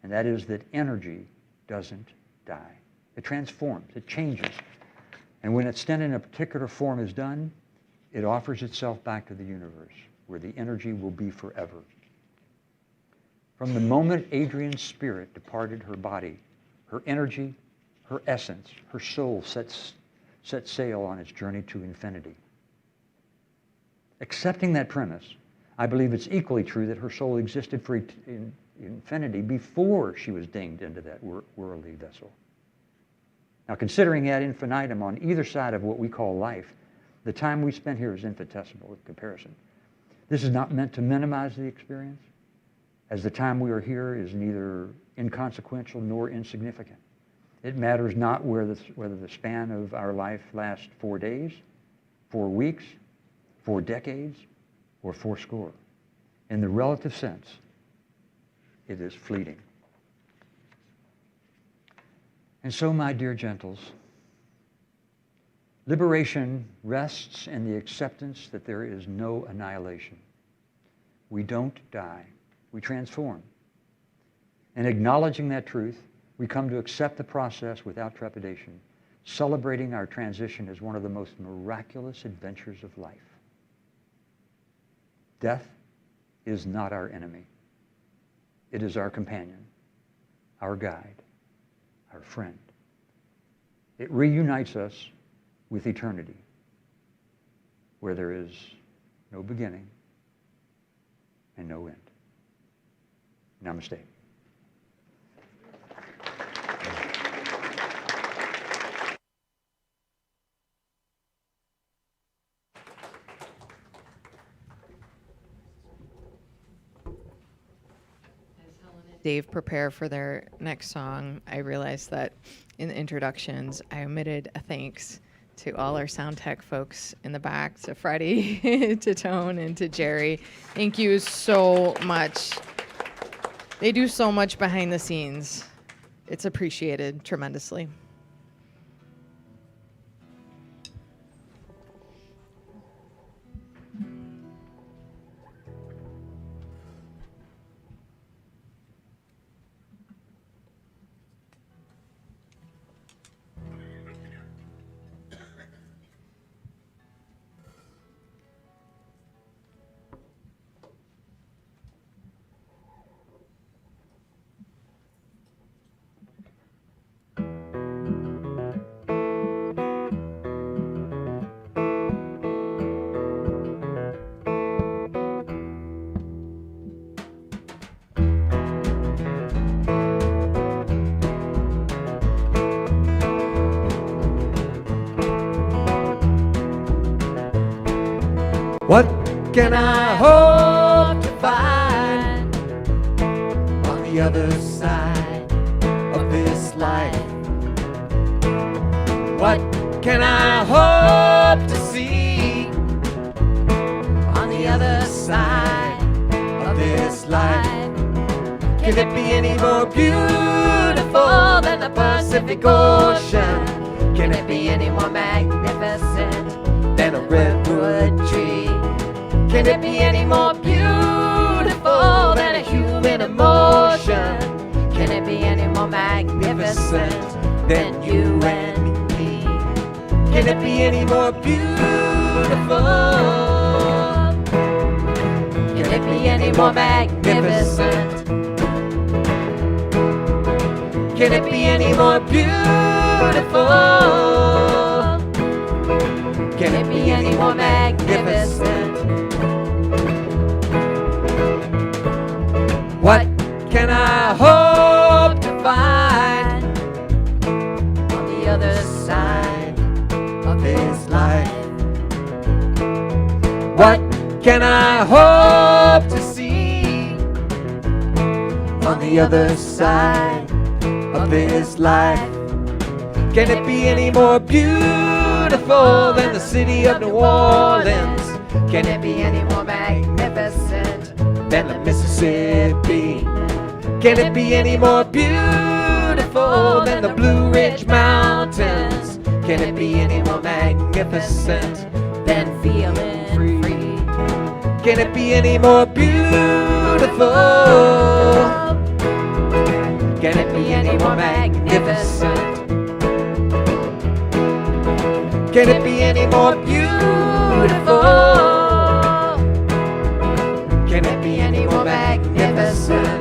and that is that energy doesn't die. It transforms, it changes. And when its stint in a particular form is done, it offers itself back to the universe, where the energy will be forever. From the moment Adrienne's spirit departed her body, her energy, her essence, her soul set sail on its journey to infinity. Accepting that premise, I believe it's equally true that her soul existed for infinity before she was dinged into that worldly vessel. Now, considering ad infinitum on either side of what we call life, the time we spend here is infinitesimal in comparison. This is not meant to minimize the experience, as the time we are here is neither inconsequential nor insignificant. It matters not whether the span of our life lasts 4 days, 4 weeks, 4 decades, or 4 score. In the relative sense, it is fleeting. And so, my dear gentles, liberation rests in the acceptance that there is no annihilation. We don't die, we transform. And acknowledging that truth, we come to accept the process without trepidation, celebrating our transition is one of the most miraculous adventures of life. Death is not our enemy. It is our companion, our guide, our friend. It reunites us with eternity, where there is no beginning and no end. Namaste. Dave prepare for their next song, I realized that in the introductions, I omitted a thanks to all our sound tech folks in the back, to Freddie, to Tone, and to Jerry. Thank you so much. They do so much behind the scenes. It's appreciated tremendously. What can I hope to find on the other side of this life? What can I hope to see on the other side of this life? Can it be any more beautiful than the Pacific Ocean? Can it be any more magnificent than a redwood tree? Can it be any more beautiful than a human emotion? Can it be any more magnificent than you and me? Can it be any more beautiful? Can it be any more magnificent? Can it be any more beautiful? Can it be any more magnificent? What can I hope to find on the other side of this life? What can I hope to see on the other side of this life? Can it be any more beautiful than the city of New Orleans? Can it be any more magnificent than the Mississippi? Can it be any more beautiful than the Blue Ridge Mountains? Can it be any more magnificent than feeling free? Can it be any more beautiful? Can it be any more magnificent? Can it be any more beautiful? Can it be any more magnificent?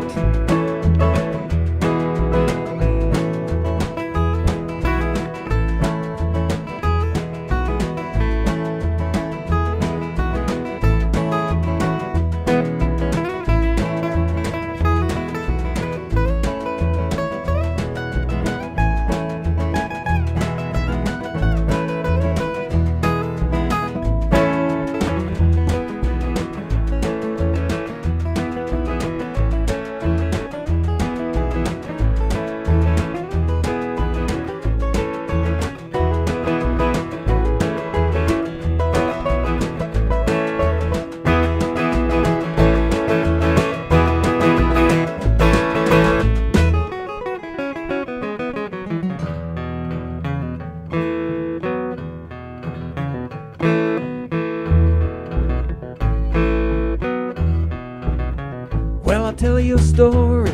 Well, I'll tell you a story.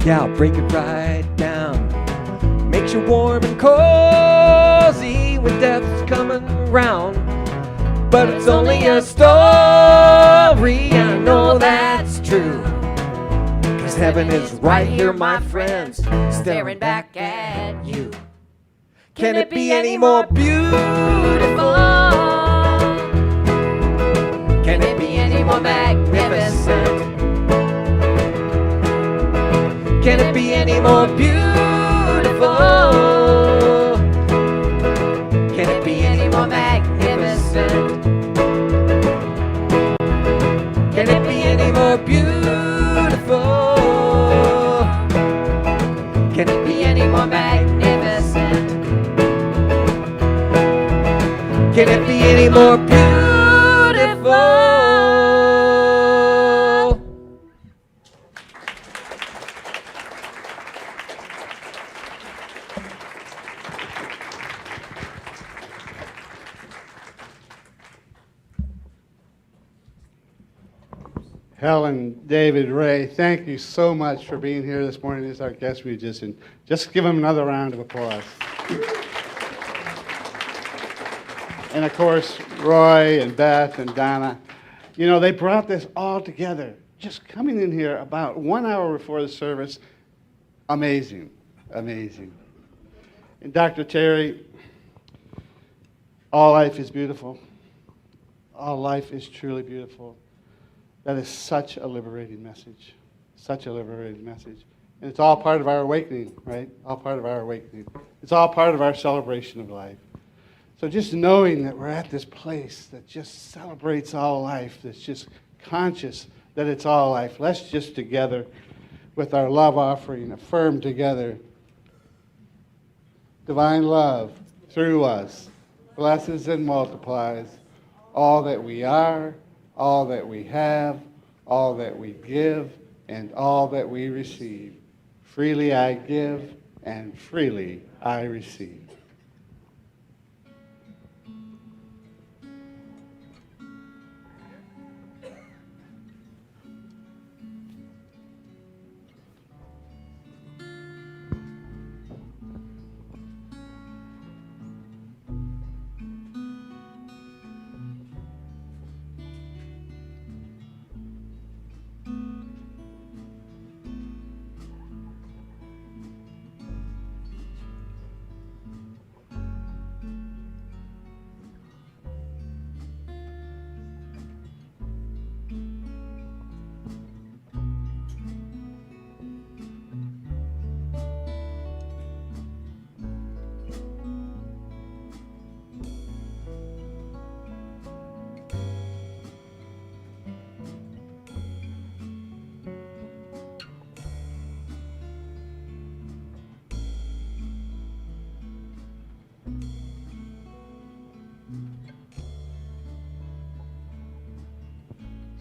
Yeah, I'll break it right down. Makes you warm and cold. around. But it's only a story, I know that's true. 'Cause heaven is right here, my friends, staring back at you. Can it be any more beautiful? Can it be any more magnificent? Can it be any more beautiful? Can it be any more magnificent? Can it be any more beautiful? Can it be any more magnificent? Can it be any more beautiful? Helen, David, Ray, thank you so much for being here this morning as our guest musician. Just give them another round of applause. And of course, Roy and Beth and Donna, you know, they brought this all together. Just coming in here about 1 hour before the service, amazing, amazing. And Dr. Terry, all life is beautiful. All life is truly beautiful. That is such a liberating message. Such a liberating message. And it's all part of our awakening, right? All part of our awakening. It's all part of our celebration of life. So just knowing that we're at this place that just celebrates all life, that's just conscious that it's all life. Let's just together, with our love offering, affirm together divine love through us blesses and multiplies all that we are, all that we have, all that we give, and all that we receive. Freely I give, and freely I receive.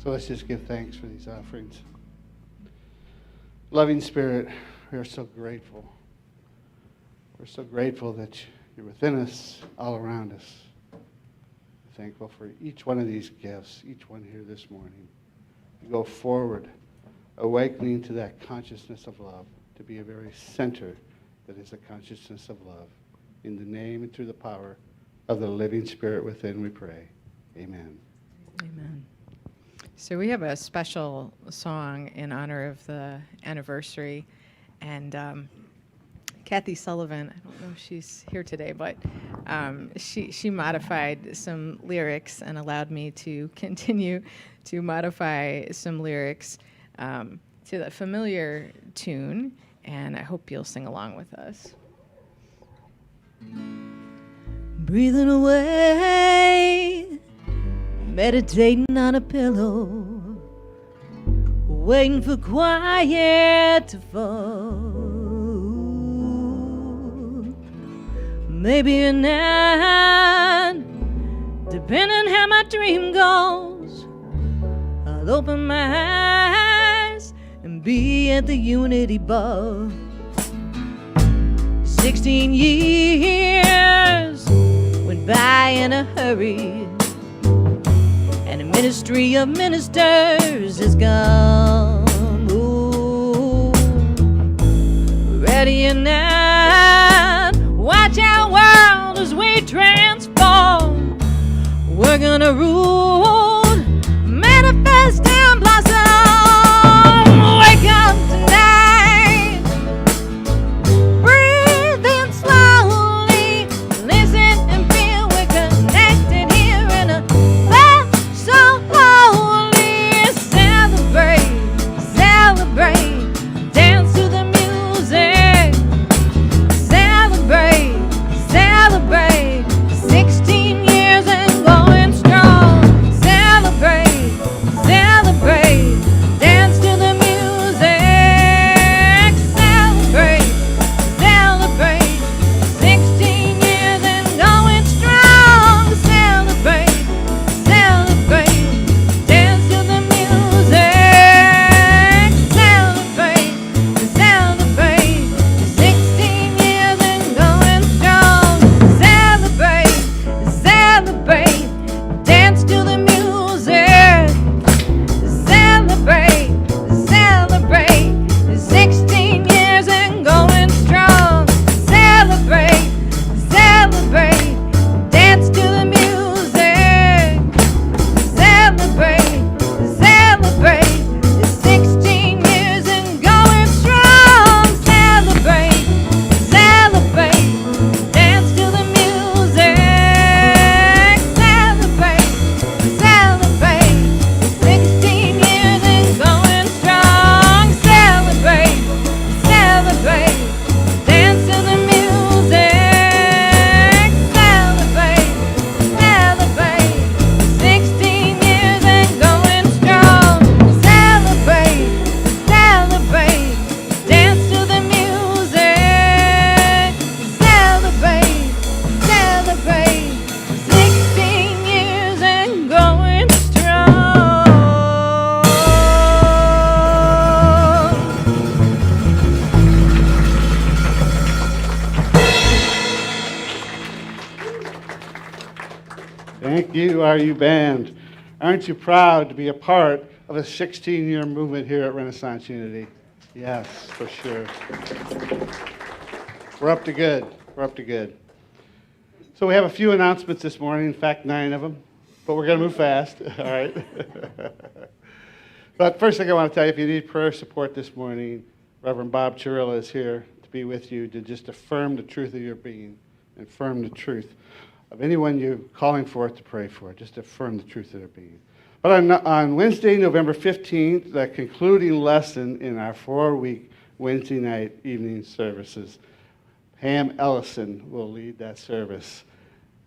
So let's just give thanks for these offerings. Loving Spirit, we are so grateful. We're so grateful that you're within us, all around us. Thankful for each one of these gifts, each one here this morning. We go forward, awakening to that consciousness of love, to be a very center that is a consciousness of love. In the name and through the power of the living Spirit within, we pray. Amen. Amen. So we have a special song in honor of the anniversary, and Kathy Sullivan, I don't know if she's here today, but she modified some lyrics and allowed me to continue to modify some lyrics to the familiar tune, and I hope you'll sing along with us. Breathing away, meditating on a pillow, waiting for quiet to fall. Maybe a night, depending how my dream goes, I'll open my eyes and be at the Unity Bar. 16 years went by in a hurry, and the ministry of ministers is gone. Ooh, ready or not, watch our world as we transform. gonna rule, manifest and blossom. Wake up tonight, breathe in slowly, listen and feel we're connected here in a place so holy. Celebrate, celebrate, dance to the music. Celebrate, celebrate, 16 years and going strong. Celebrate, celebrate, dance to the music. Celebrate, celebrate, 16 years and going strong. Celebrate, celebrate, dance to the music. Celebrate, celebrate, 16 years and going strong. Celebrate, celebrate, dance to the music. Celebrate, celebrate, 16 years and going strong. Celebrate, celebrate, dance to the music. Celebrate, celebrate, 16 years and going strong. Celebrate, celebrate, dance to the music. Celebrate, celebrate, 16 years and going strong. Celebrate, celebrate, dance to the music. Celebrate, celebrate, 16 years and going strong. Celebrate, celebrate, dance to the music. Celebrate, celebrate, 16 years and going strong. Thank you, RU Band. Aren't you proud to be a part of a 16-year movement here at Renaissance Unity? Yes, for sure. We're up to good. We're up to good. So we have a few announcements this morning, in fact, 9 of them, but we're going to move fast, all right? But first thing I want to tell you, if you need prayer support this morning, Reverend Bob Chirilla is here to be with you to just affirm the truth of your being, affirm the truth of anyone you're calling forth to pray for. Just affirm the truth of their being. But on Wednesday, November 15th, the concluding lesson in our 4-week Wednesday night evening services, Pam Ellison will lead that service.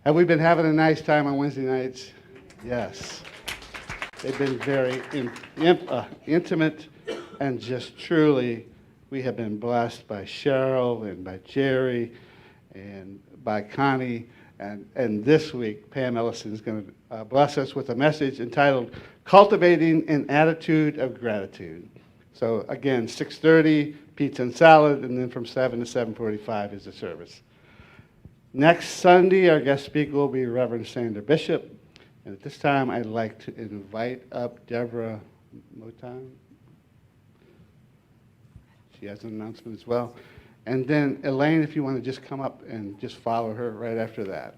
Have we been having a nice time on Wednesday nights? Yes. They've been very intimate, and just truly, we have been blessed by Cheryl and by Jerry and by Connie. And this week, Pam Ellison is going to bless us with a message entitled Cultivating an Attitude of Gratitude. So again, 6:30, pizza and salad, and then from 7 to 7:45 is the service. Next Sunday, our guest speaker will be Reverend Sandra Bishop. And at this time, I'd like to invite up Deborah Motan. She has an announcement as well. And then Elaine, if you want to just come up and just follow her right after that.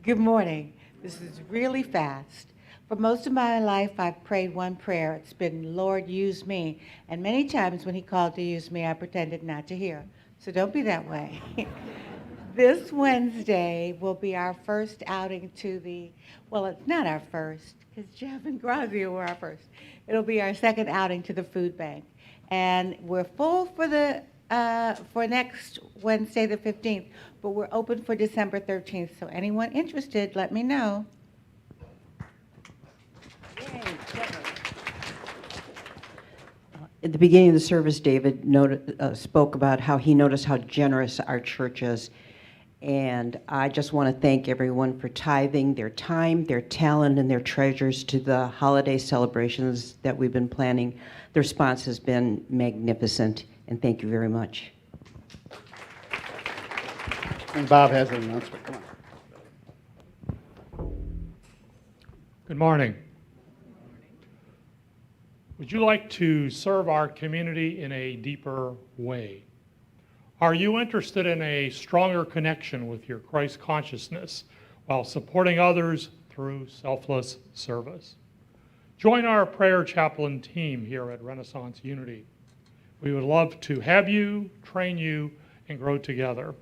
Good morning. This is really fast. For most of my life, I've prayed one prayer. It's been, Lord, use me. And many times when he called to use me, I pretended not to hear. So don't be that way. This Wednesday will be our first outing to the, well, it's not our first, because Jeff and Grazia were our first. It'll be our second outing to the food bank. And we're full for the for next Wednesday, the 15th, but we're open for December 13th. So anyone interested, let me know. At the beginning of the service, David spoke about how he noticed how generous our church is. And I just want to thank everyone for tithing their time, their talent, and their treasures to the holiday celebrations that we've been planning. The response has been magnificent, and thank you very much. And Bob has an announcement. Come on. Good morning. Would you like to serve our community in a deeper way? Are you interested in a stronger connection with your Christ consciousness while supporting others through selfless service? Join our prayer chaplain team here at Renaissance Unity. We would love to have you, train you, and grow together.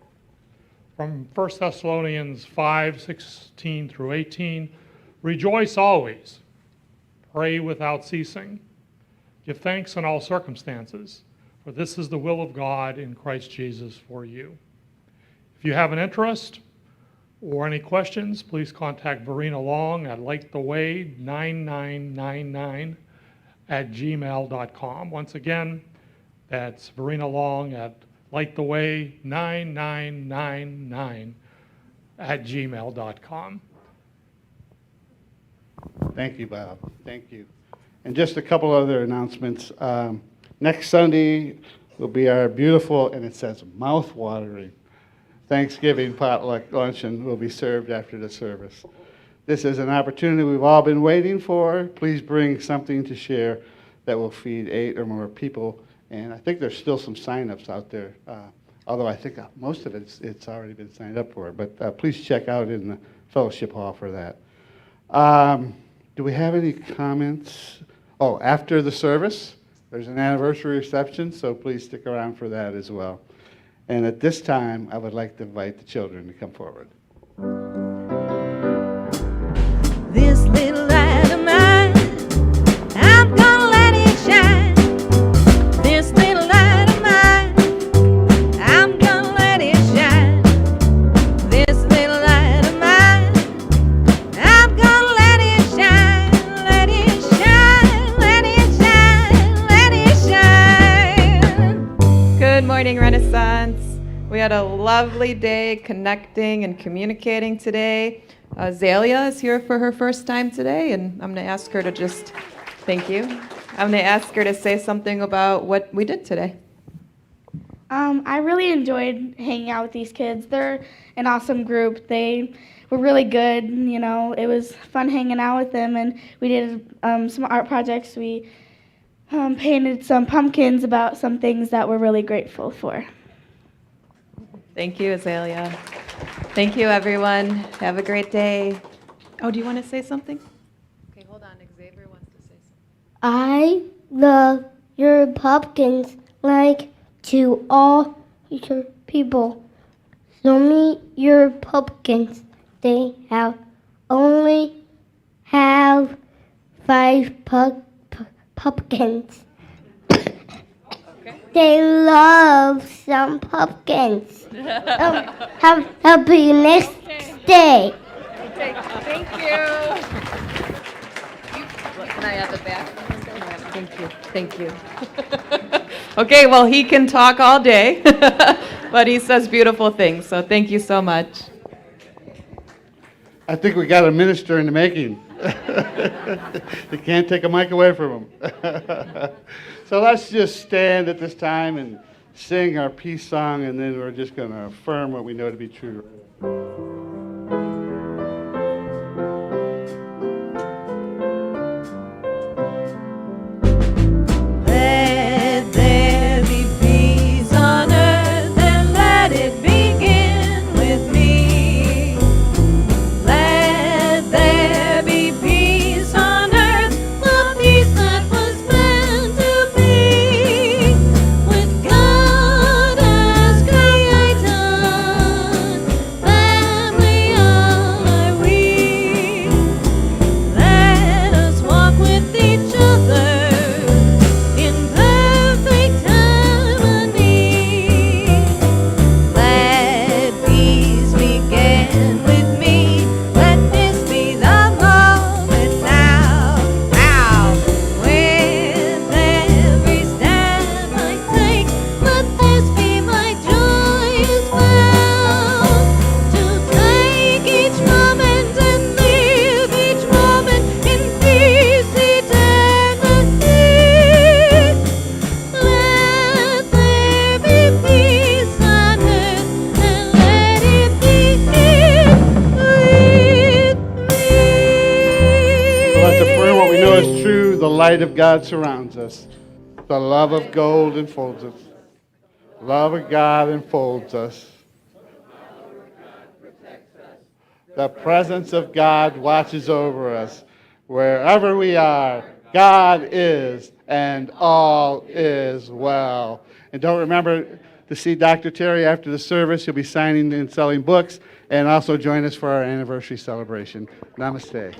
From 1 Thessalonians 5:16 through 18, rejoice always, pray without ceasing, give thanks in all circumstances, for this is the will of God in Christ Jesus for you. If you have an interest or any questions, please contact Verena Long at lighttheway9999@gmail.com. Once again, that's Verena Long at lighttheway9999@gmail.com. Thank you, Bob. Thank you. And just a couple other announcements. Next Sunday will be our beautiful, and it says mouth-watering, Thanksgiving potluck luncheon will be served after the service. This is an opportunity we've all been waiting for. Please bring something to share that will feed 8 or more people. And I think there's still some sign-ups out there, although I think most of it's already been signed up for. But please check out in the fellowship hall for that. Do we have any comments? Oh, after the service, there's an anniversary reception, so please stick around for that as well. And at this time, I would like to invite the children to come forward. This little light of mine, I'm gonna let it shine. This little light of mine, I'm gonna let it shine. This little light of mine, I'm gonna let it shine. Let it shine, let it shine, let it shine. Good morning, Renaissance. We had a lovely day connecting and communicating today. Zalia is here for her first time today, and I'm going to ask her to just, thank you. I'm going to ask her to say something about what we did today. I really enjoyed hanging out with these kids. They're an awesome group. They were really good. You know, it was fun hanging out with them, and we did some art projects. We painted some pumpkins about some things that we're really grateful for. Thank you, Azalea. Thank you, everyone. Have a great day. Oh, do you want to say something? Okay, hold on. Xavier wants to say something. I love your pumpkins like to all your people. Show me your pumpkins. They have only have 5 pumpkins. They love some pumpkins. Have you next day. Thank you. Can I have it back? Thank you. Thank you. Okay, well, he can talk all day, but he says beautiful things, so thank you so much. I think we got a minister in the making. You can't take a mic away from him. So let's just stand at this time and sing our peace song, and then we're just going to affirm what we know to be true. Let there be peace on earth, and let it begin with me. Let there be peace on earth, the peace that was meant to be. With God as creator, family are we. Let us walk with each other in perfect harmony. Let peace begin with me. Let this be the moment now, with every step I take. Let this be my joy as well. To take each moment and live each moment in peace eternity. Let there be peace on earth, and let it begin with me. So let's affirm what we know is true. The light of God surrounds us. The love of gold enfolds us. Love of God enfolds us. The presence of God watches over us. Wherever we are, God is, and all is well. And don't remember to see Dr. Terry after the service. He'll be signing and selling books, and also join us for our anniversary celebration. Namaste.